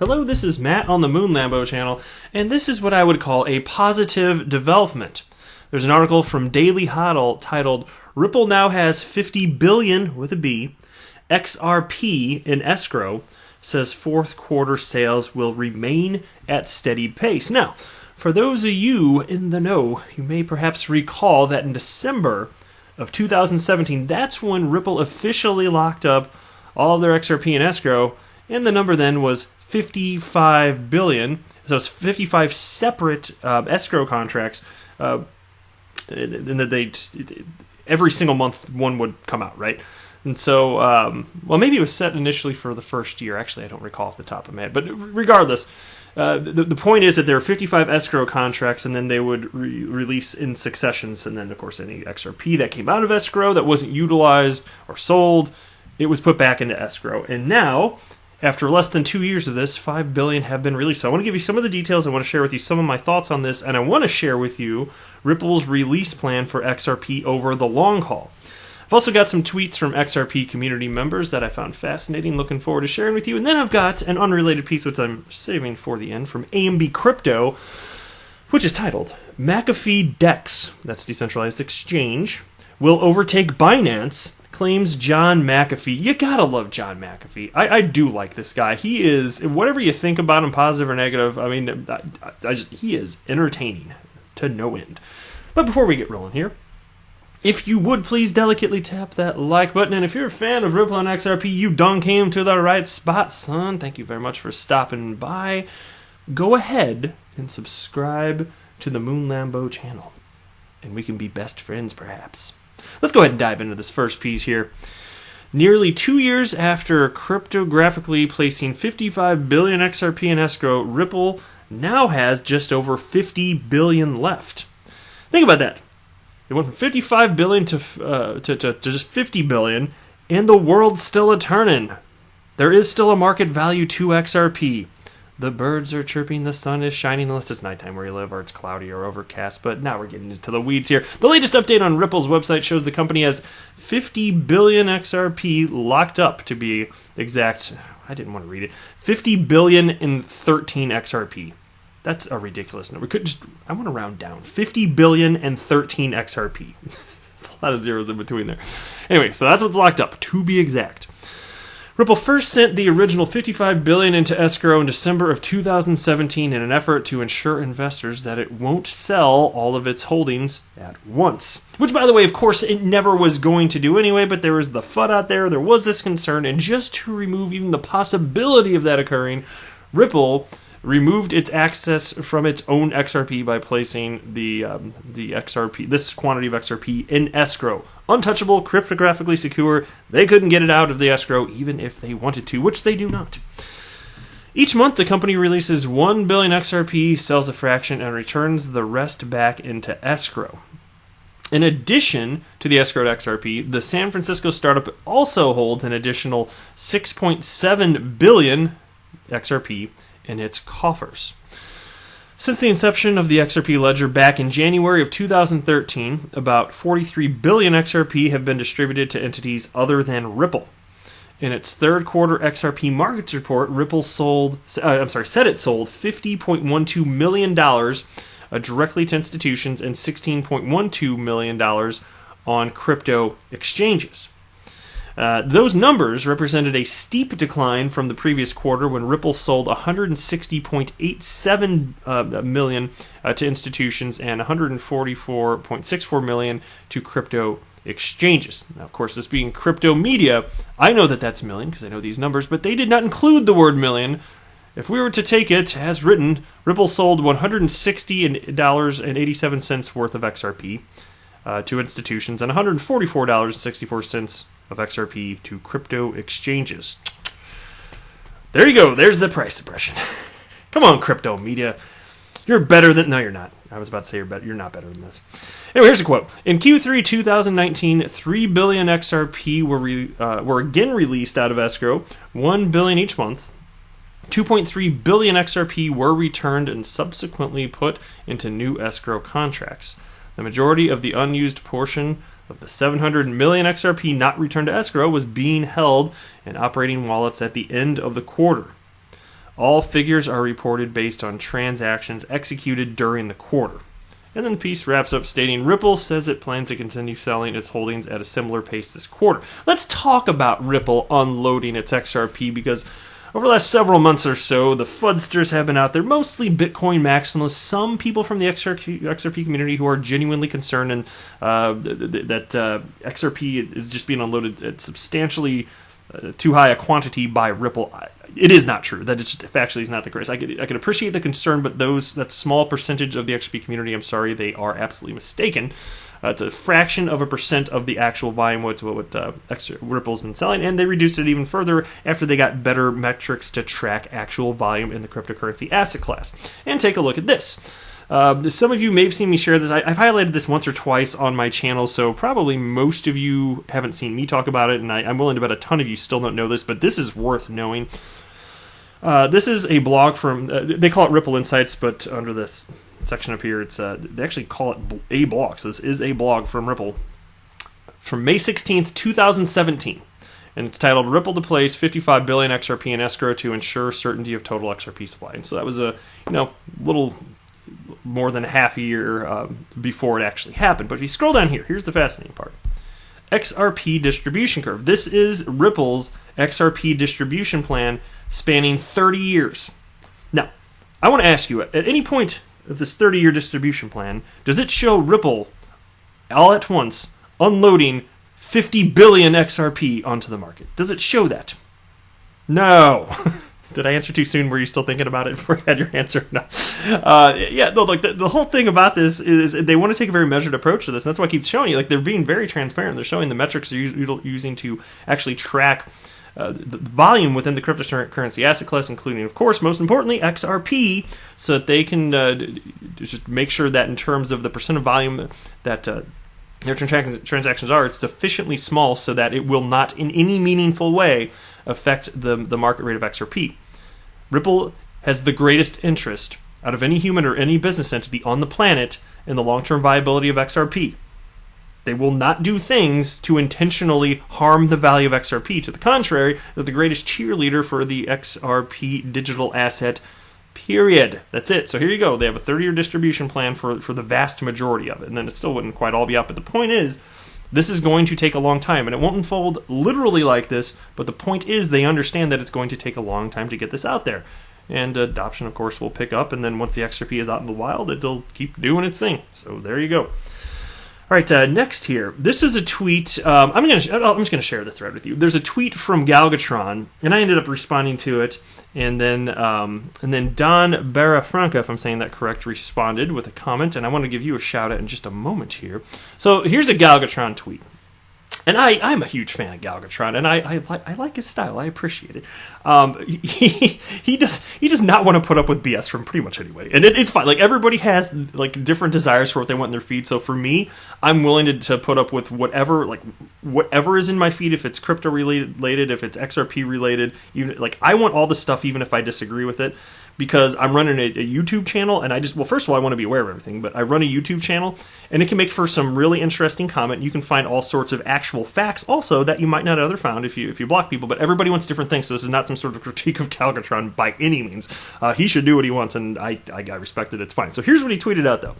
Hello, this is Matt on the Moon Lambo channel, and this is what I would call a positive development. There's an article from Daily Hodl titled, Ripple now has 50 billion, with a B, XRP in escrow, says fourth quarter sales will remain at steady pace. Now, for those of you in the know, you may perhaps recall that in December of 2017, that's when Ripple officially locked up all of their XRP in escrow, and the number then was 55 billion. So it's 55 separate escrow contracts, and that every single month one would come out, right? And so, well, maybe it was set initially for the first year. Actually, I don't recall off the top of my head. But regardless, the point is that there are 55 escrow contracts, and then they would release in successions. And then, of course, any XRP that came out of escrow that wasn't utilized or sold, it was put back into escrow. And now, after less than 2 years of this, 5 billion have been released. So I want to give you some of the details. I want to share with you some of my thoughts on this. And I want to share with you Ripple's release plan for XRP over the long haul. I've also got some tweets from XRP community members that I found fascinating, looking forward to sharing with you. And then I've got an unrelated piece, which I'm saving for the end, from AMB Crypto, which is titled, McAfee DEX, that's decentralized exchange, will overtake Binance, claims John McAfee. You gotta love John McAfee. I do like this guy. He is, whatever you think about him, positive or negative, I mean, he is entertaining to no end. But before we get rolling here, if you would please delicately tap that like button, and if you're a fan of Ripple and XRP, you done came to the right spot, son. Thank you very much for stopping by. Go ahead and subscribe to the Moon Lambo channel, and we can be best friends, perhaps. Let's go ahead and dive into this first piece here. Nearly 2 years after cryptographically placing 55 billion XRP in escrow, Ripple now has just over 50 billion left. Think about that. It went from 55 billion to just 50 billion, and the world's still a-turning. There is still a market value to XRP. The birds are chirping, the sun is shining, unless it's nighttime where you live, or it's cloudy or overcast, but now we're getting into the weeds here. The latest update on Ripple's website shows the company has 50 billion XRP locked up, to be exact. I didn't want to read it. 50 billion and 13 XRP. That's a ridiculous number. I want to round down. 50 billion and 13 XRP. That's a lot of zeros in between there. Anyway, so that's what's locked up, to be exact. Ripple first sent the original 55 billion into escrow in December of 2017 in an effort to ensure investors that it won't sell all of its holdings at once. Which, by the way, of course, it never was going to do anyway, but there was the FUD out there, there was this concern, and just to remove even the possibility of that occurring, Ripple removed its access from its own XRP by placing the XRP, this quantity of XRP, in escrow. Untouchable, cryptographically secure. They couldn't get it out of the escrow even if they wanted to, which they do not. Each month, the company releases 1 billion XRP, sells a fraction, and returns the rest back into escrow. In addition to the escrowed XRP, the San Francisco startup also holds an additional 6.7 billion XRP in its coffers. Since the inception of the XRP ledger back in January of 2013, about 43 billion XRP have been distributed to entities other than Ripple. In its third quarter XRP markets report, Ripple said it sold $50.12 million directly to institutions and $16.12 million on crypto exchanges. Those numbers represented a steep decline from the previous quarter when Ripple sold 160.87 million to institutions and 144.64 million to crypto exchanges. Now, of course, this being crypto media, I know that that's million because I know these numbers, but they did not include the word million. If we were to take it as written, Ripple sold $160.87 worth of XRP to institutions and $144.64 of XRP to crypto exchanges. There you go. There's the price suppression. Come on, crypto media. You're better than... No, you're not. I was about to say you're better. You're not better than this. Anyway, here's a quote. In Q3 2019, 3 billion XRP were again released out of escrow, 1 billion each month. 2.3 billion XRP were returned and subsequently put into new escrow contracts. The majority of the unused portion of the 700 million XRP not returned to escrow was being held in operating wallets at the end of the quarter. All figures are reported based on transactions executed during the quarter. And then the piece wraps up stating, Ripple says it plans to continue selling its holdings at a similar pace this quarter. Let's talk about Ripple unloading its XRP, because over the last several months or so, the FUDsters have been out there, mostly Bitcoin maximalists, some people from the XRP community who are genuinely concerned and that XRP is just being unloaded at substantially too high a quantity by Ripple. It is not true. That just factually is not the case. I can appreciate the concern, but that small percentage of the XRP community, I'm sorry, they are absolutely mistaken. It's a fraction of a percent of the actual volume what Ripple's been selling, and they reduced it even further after they got better metrics to track actual volume in the cryptocurrency asset class. And take a look at this. Some of you may have seen me share this. I've highlighted this once or twice on my channel, so probably most of you haven't seen me talk about it, and I'm willing to bet a ton of you still don't know this, but this is worth knowing. This is a blog from, they call it Ripple Insights, but under this section up here, it's they actually call it a blog, so this is a blog from Ripple from May 16th, 2017. And it's titled, Ripple deploys 55 billion XRP in escrow to ensure certainty of total XRP supply. And so that was a little more than half a year before it actually happened. But if you scroll down here, here's the fascinating part. XRP distribution curve. This is Ripple's XRP distribution plan spanning 30 years. Now, I want to ask you, at any point of this 30-year distribution plan, does it show Ripple all at once unloading 50 billion XRP onto the market? Does it show that? No. Did I answer too soon? Were you still thinking about it before I had your answer? No. The whole thing about this is they want to take a very measured approach to this. And that's why I keep showing you. They're being very transparent. They're showing the metrics they're using to actually track the volume within the cryptocurrency asset class, including, of course, most importantly, XRP, so that they can just make sure that in terms of the percent of volume that their transactions are, it's sufficiently small so that it will not in any meaningful way affect the market rate of XRP. Ripple has the greatest interest out of any human or any business entity on the planet in the long-term viability of XRP. They will not do things to intentionally harm the value of XRP. To the contrary, they're the greatest cheerleader for the XRP digital asset, period. That's it. So here you go. They have a 30-year distribution plan for the vast majority of it. And then it still wouldn't quite all be out. But the point is, this is going to take a long time. And it won't unfold literally like this. But the point is, they understand that it's going to take a long time to get this out there. And adoption, of course, will pick up. And then once the XRP is out in the wild, it'll keep doing its thing. So there you go. All right, next here. This is a tweet. I'm just going to share the thread with you. There's a tweet from Galgatron, and I ended up responding to it. And then Don Barafranca, if I'm saying that correct, responded with a comment. And I want to give you a shout out in just a moment here. So here's a Galgatron tweet. And I'm a huge fan of Galgatron, and I like his style. I appreciate it. He does not want to put up with BS from pretty much anybody, and it's fine. Like, everybody has different desires for what they want in their feed. So for me, I'm willing to put up with whatever is in my feed. If it's crypto related, if it's XRP related, even I want all the stuff, even if I disagree with it. Because I'm running a YouTube channel, and first of all, I want to be aware of everything, but I run a YouTube channel, and it can make for some really interesting comment. You can find all sorts of actual facts also that you might not have other found if you block people, but everybody wants different things, so this is not some sort of critique of Galgatron by any means. He should do what he wants, and I respect it. It's fine. So here's what he tweeted out, though.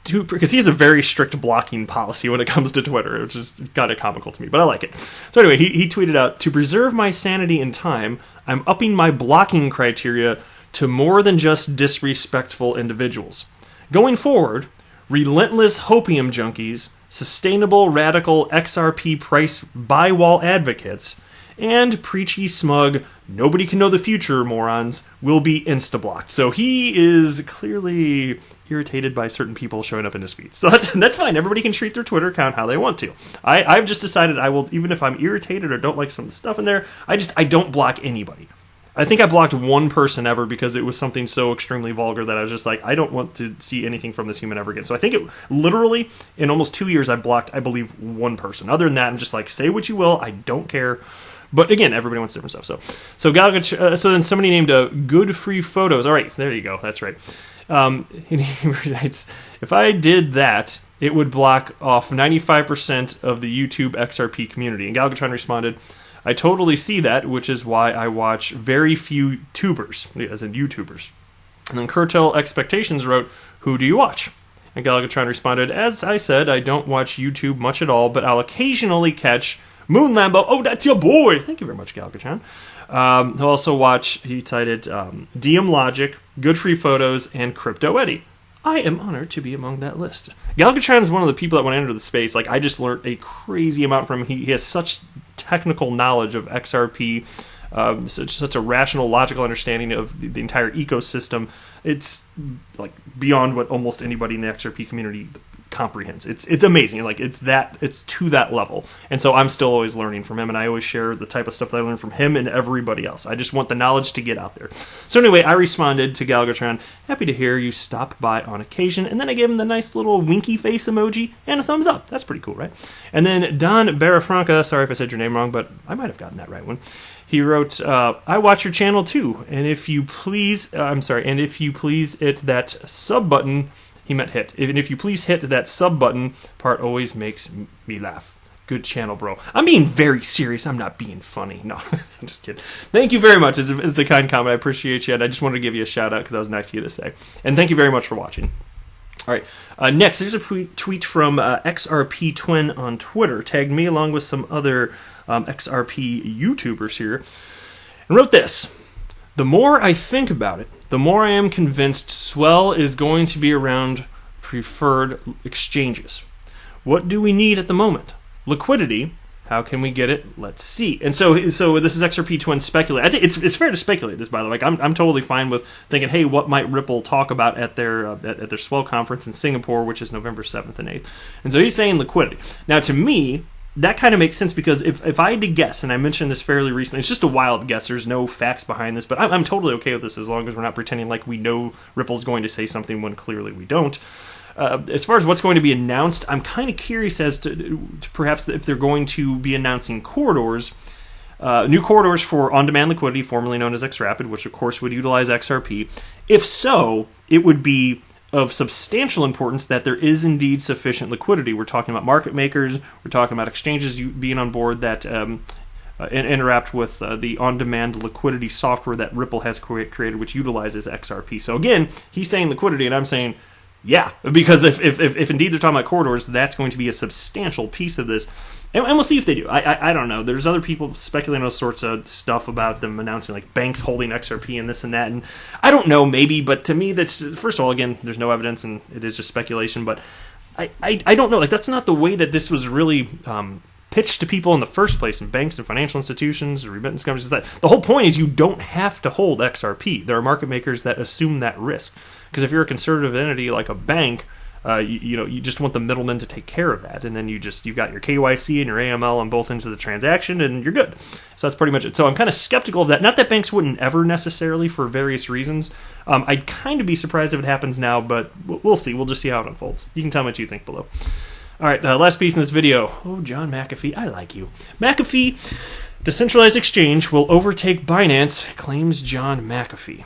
Because he has a very strict blocking policy when it comes to Twitter, which is kind of comical to me, but I like it. So anyway, he tweeted out, "To preserve my sanity and time, I'm upping my blocking criteria to more than just disrespectful individuals. Going forward, relentless hopium junkies, sustainable radical XRP price buy wall advocates, and preachy smug nobody can know the future morons will be insta-blocked." So he is clearly irritated by certain people showing up in his feed. So that's fine. Everybody can treat their Twitter account how they want to. I've just decided I will, even if I'm irritated or don't like some of the stuff in there, I don't block anybody. I think I blocked one person ever because it was something so extremely vulgar that I was just like, I don't want to see anything from this human ever again. So I think it literally, in almost 2 years, I blocked, I believe, one person. Other than that, I'm just like, say what you will, I don't care. But again, everybody wants different stuff. So then somebody named Good Free Photos. All right, there you go. That's right. He writes, "If I did that, it would block off 95% of the YouTube XRP community." And Galgatron responded, I totally see that, which is why I watch very few tubers, as in YouTubers. And then Curtail Expectations wrote, who do you watch? And Galgatron responded, as I said, I don't watch YouTube much at all, but I'll occasionally catch Moon Lambo. Oh, that's your boy. Thank you very much, Galgatron. He'll also watch, he cited DM Logic, Good Free Photos, and Crypto Eddie. I am honored to be among that list. Galgatron is one of the people that went into the space. Like, I just learned a crazy amount from him. He has such technical knowledge of XRP, such a rational, logical understanding of the entire ecosystem. It's like beyond what almost anybody in the XRP community comprehends. It's amazing. Like it's to that level. And so I'm still always learning from him, and I always share the type of stuff that I learn from him and everybody else. I just want the knowledge to get out there. So anyway, I responded to Galgatron, happy to hear you stop by on occasion, and then I gave him the nice little winky face emoji and a thumbs up. That's pretty cool, right? And then Don Barafranca, sorry if I said your name wrong, but I might have gotten that right one. He wrote, I watch your channel too, and if you please, hit that sub button. He meant hit. And if you please hit that sub button, part always makes me laugh. Good channel, bro. I'm being very serious. I'm not being funny. No, I'm just kidding. Thank you very much. It's a kind comment. I appreciate you. And I just wanted to give you a shout out because that was nice of you to say. And thank you very much for watching. All right. Next, there's a tweet from XRP Twin on Twitter. Tagged me along with some other XRP YouTubers here. And wrote this. The more I think about it, the more I am convinced Swell is going to be around preferred exchanges. What do we need at the moment? Liquidity. How can we get it? Let's see. And so this is XRP Twin speculate. I think it's fair to speculate this, by the way. Like I'm totally fine with thinking, hey, what might Ripple talk about at their Swell conference in Singapore, which is November 7th and 8th. And so he's saying liquidity. Now, to me, that kind of makes sense because if I had to guess, and I mentioned this fairly recently, it's just a wild guess. There's no facts behind this, but I'm totally okay with this as long as we're not pretending like we know Ripple's going to say something when clearly we don't. As far as what's going to be announced, I'm kind of curious as to perhaps if they're going to be announcing corridors, new corridors for on-demand liquidity, formerly known as XRapid, which of course would utilize XRP. If so, it would be of substantial importance that there is indeed sufficient liquidity. We're talking about market makers, we're talking about exchanges being on board that interact with the on-demand liquidity software that Ripple has created, which utilizes XRP. So again, he's saying liquidity, and I'm saying, yeah, because if indeed they're talking about corridors, that's going to be a substantial piece of this. And we'll see if they do. I don't know. There's other people speculating all sorts of stuff about them announcing like banks holding XRP and this and that. And I don't know, maybe. But to me, that's, first of all, again, there's no evidence and it is just speculation. But I don't know. Like, that's not the way that this was really pitched to people in the first place, in banks and financial institutions, remittance companies. The whole point is you don't have to hold XRP. There are market makers that assume that risk. Because if you're a conservative entity like a bank, you just want the middleman to take care of that, and then you've got your KYC and your AML on both ends of the transaction, and you're good. So that's pretty much it. So I'm kind of skeptical of that. Not that banks wouldn't ever necessarily, for various reasons. I'd kind of be surprised if it happens now, but we'll see. We'll just see how it unfolds. You can tell me what you think below. All right, last piece in this video. Oh, John McAfee, I like you. McAfee, decentralized exchange will overtake Binance, claims John McAfee.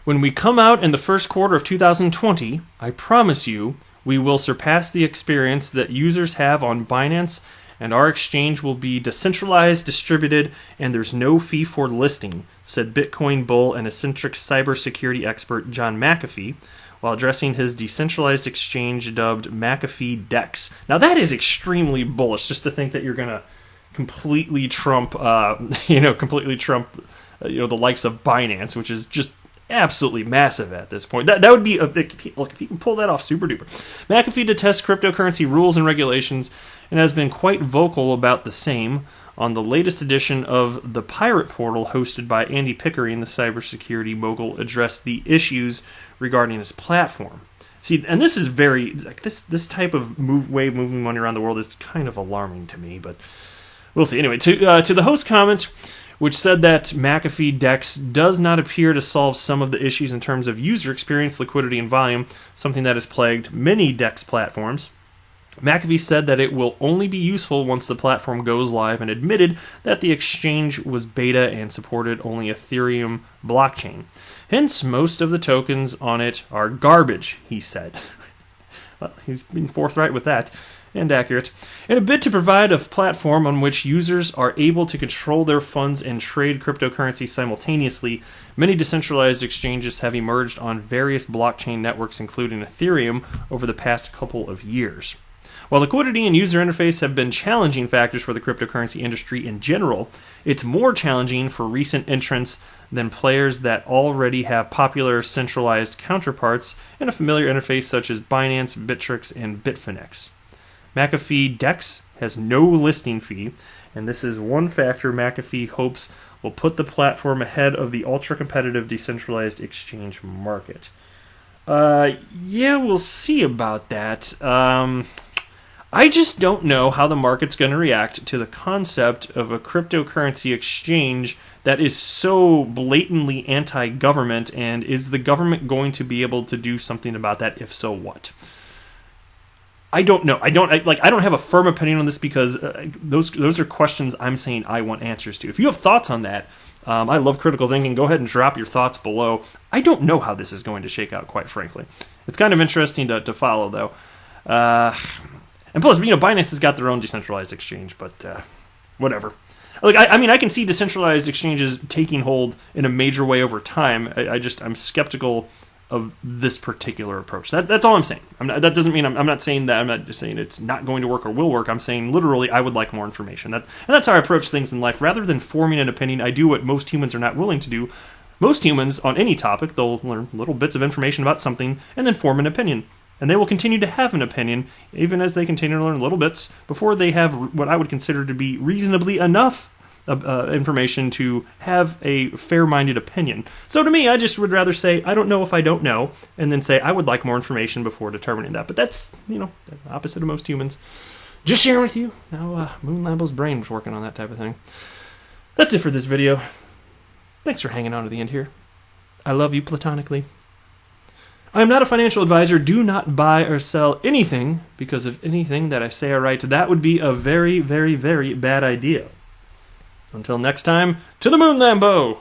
When we come out in the first quarter of 2020, I promise you, we will surpass the experience that users have on Binance, and our exchange will be decentralized, distributed, and there's no fee for listing, said Bitcoin bull and eccentric cybersecurity expert John McAfee, while addressing his decentralized exchange dubbed McAfee DEX. Now that is extremely bullish, just to think that you're going to completely trump, the likes of Binance, which is just absolutely massive at this point. That would be if you can pull that off, super duper. McAfee detests cryptocurrency rules and regulations and has been quite vocal about the same on the latest edition of the Pirate Portal hosted by Andy Pickering. The cybersecurity mogul addressed the issues regarding his platform. See, and this is very this type of way of moving money around the world is kind of alarming to me, but we'll see. Anyway, to the host comment, which said that McAfee DEX does not appear to solve some of the issues in terms of user experience, liquidity, and volume, something that has plagued many DEX platforms. McAfee said that it will only be useful once the platform goes live and admitted that the exchange was beta and supported only Ethereum blockchain. Hence, most of the tokens on it are garbage, he said. Well, he's been forthright with that. and accurate. In a bid to provide a platform on which users are able to control their funds and trade cryptocurrency simultaneously, many decentralized exchanges have emerged on various blockchain networks, including Ethereum, over the past couple of years. While liquidity and user interface have been challenging factors for the cryptocurrency industry in general, it's more challenging for recent entrants than players that already have popular centralized counterparts and a familiar interface such as Binance, Bittrex, and Bitfinex. McAfee DEX has no listing fee, and this is one factor McAfee hopes will put the platform ahead of the ultra-competitive decentralized exchange market. Yeah, we'll see about that. I just don't know how the market's going to react to the concept of a cryptocurrency exchange that is so blatantly anti-government, and is the government going to be able to do something about that? If so, what? I don't know. I don't have a firm opinion on this, because those are questions I'm saying I want answers to. If you have thoughts on that, I love critical thinking. Go ahead and drop your thoughts below. I don't know how this is going to shake out, quite frankly. It's kind of interesting to follow, though. And plus, Binance has got their own decentralized exchange, but whatever. I can see decentralized exchanges taking hold in a major way over time. I'm skeptical of this particular approach. That's all I'm saying. That doesn't mean I'm not saying that. I'm not saying it's not going to work or will work. I'm saying literally I would like more information. And that's how I approach things in life. Rather than forming an opinion, I do what most humans are not willing to do. Most humans, on any topic, they'll learn little bits of information about something and then form an opinion. And they will continue to have an opinion, even as they continue to learn little bits, before they have what I would consider to be reasonably enough information to have a fair-minded opinion. So to me, I just would rather say, I don't know if I don't know, and then say, I would like more information before determining that. But that's, the opposite of most humans. Just sharing with you how Moon Lambo's brain was working on that type of thing. That's it for this video. Thanks for hanging on to the end here. I love you platonically. I am not a financial advisor. Do not buy or sell anything because of anything that I say or write. That would be a very, very, very bad idea. Until next time, to the Moon Lambo!